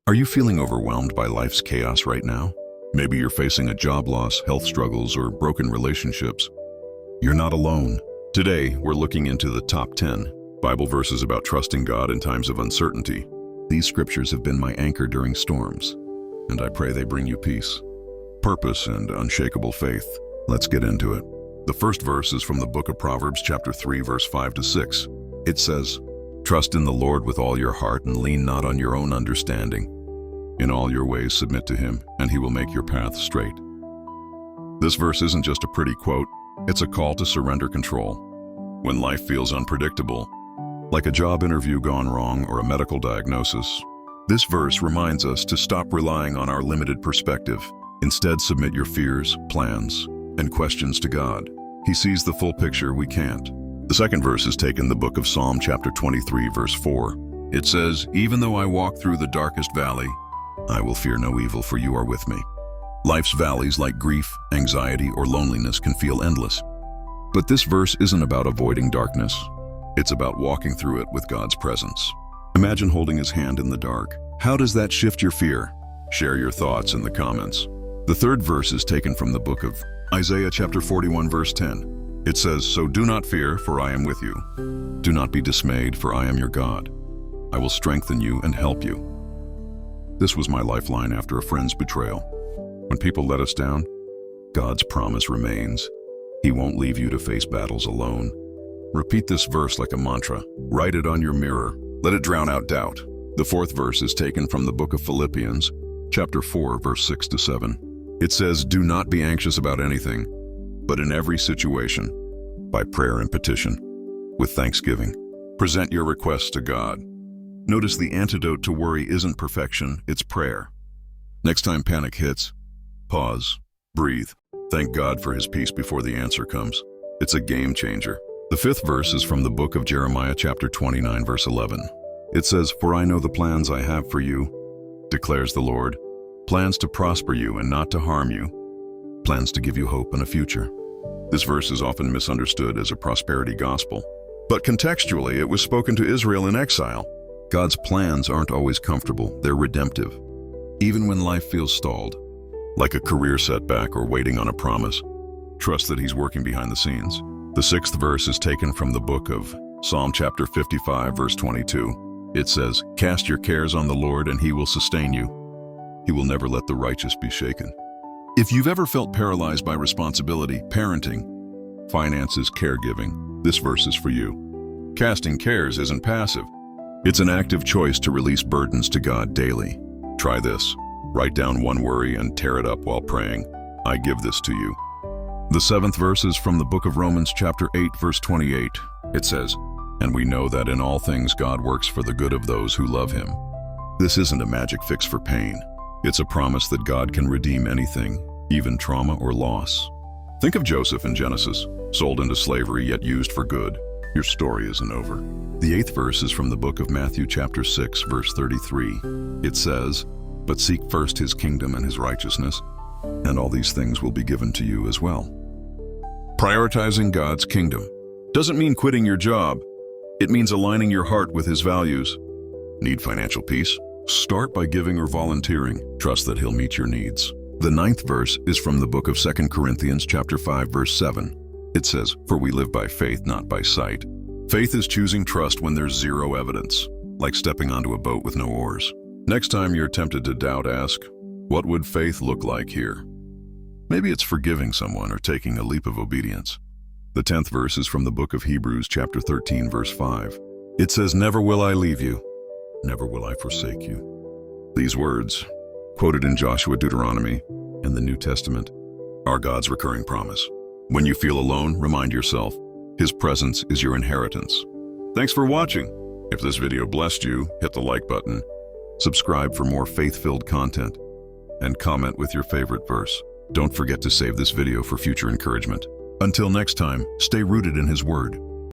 Are you feeling overwhelmed by life's chaos right now? Maybe you're facing a job loss, health struggles, or broken relationships. You're not alone. Today, we're looking into the top 10 Bible verses about trusting God in times of uncertainty. These scriptures have been my anchor during storms, and I pray they bring you peace, purpose, and unshakable faith. Let's get into it. The first verse is from the book of Proverbs, chapter 3, verse 5 to 6. It says, "Trust in the Lord with all your heart and lean not on your own understanding. In all your ways submit to him, and he will make your path straight." This verse isn't just a pretty quote, it's a call to surrender control. When life feels unpredictable, like a job interview gone wrong or a medical diagnosis, this verse reminds us to stop relying on our limited perspective. Instead, submit your fears, plans, and questions to God. He sees the full picture we can't. The second verse is taken the book of Psalm chapter 23, verse 4. It says, "Even though I walk through the darkest valley, I will fear no evil, for you are with me." Life's valleys like grief, anxiety, or loneliness can feel endless. But this verse isn't about avoiding darkness. It's about walking through it with God's presence. Imagine holding his hand in the dark. How does that shift your fear? Share your thoughts in the comments. The third verse is taken from the book of Isaiah chapter 41, verse 10. It says, "So do not fear, for I am with you. Do not be dismayed, for I am your God. I will strengthen you and help you." This was my lifeline after a friend's betrayal. When people let us down, God's promise remains. He won't leave you to face battles alone. Repeat this verse like a mantra. Write it on your mirror. Let it drown out doubt. The fourth verse is taken from the book of Philippians, chapter 4, verse 6 to 7. It says, "Do not be anxious about anything, but in every situation, by prayer and petition, with thanksgiving, present your requests to God." Notice the antidote to worry isn't perfection, it's prayer. Next time panic hits, pause, breathe, thank God for his peace before the answer comes. It's a game changer. The fifth verse is from the book of Jeremiah chapter 29, verse 11. It says, "For I know the plans I have for you, declares the Lord, plans to prosper you and not to harm you, plans to give you hope and a future." This verse is often misunderstood as a prosperity gospel, but contextually it was spoken to Israel in exile. God's plans aren't always comfortable, they're redemptive. Even when life feels stalled, like a career setback or waiting on a promise, trust that he's working behind the scenes. The sixth verse is taken from the book of Psalm chapter 55, verse 22. It says, "Cast your cares on the Lord and he will sustain you. He will never let the righteous be shaken." If you've ever felt paralyzed by responsibility, parenting, finances, caregiving, this verse is for you. Casting cares isn't passive. It's an active choice to release burdens to God daily. Try this. Write down one worry and tear it up while praying. I give this to you. The seventh verse is from the book of Romans chapter 8, verse 28. It says, "And we know that in all things God works for the good of those who love him." This isn't a magic fix for pain. It's a promise that God can redeem anything, even trauma or loss. Think of Joseph in Genesis, sold into slavery yet used for good. Your story isn't over. The eighth verse is from the book of Matthew chapter 6, verse 33. It says, "But seek first his kingdom and his righteousness, and all these things will be given to you as well." Prioritizing God's kingdom doesn't mean quitting your job. It means aligning your heart with his values. Need financial peace? Start by giving or volunteering. Trust that he'll meet your needs. The ninth verse is from the book of 2 Corinthians chapter 5, verse 7. It says, "For we live by faith, not by sight." Faith is choosing trust when there's zero evidence, like stepping onto a boat with no oars. Next time you're tempted to doubt, ask, what would faith look like here? Maybe it's forgiving someone or taking a leap of obedience. The 10th verse is from the book of Hebrews chapter 13, verse 5. It says, "Never will I leave you, never will I forsake you." These words, quoted in Joshua, Deuteronomy, and the New Testament, are God's recurring promise. When you feel alone, remind yourself, his presence is your inheritance. Thanks for watching. If this video blessed you, hit the like button, subscribe for more faith-filled content, and comment with your favorite verse. Don't forget to save this video for future encouragement. Until next time, stay rooted in his word.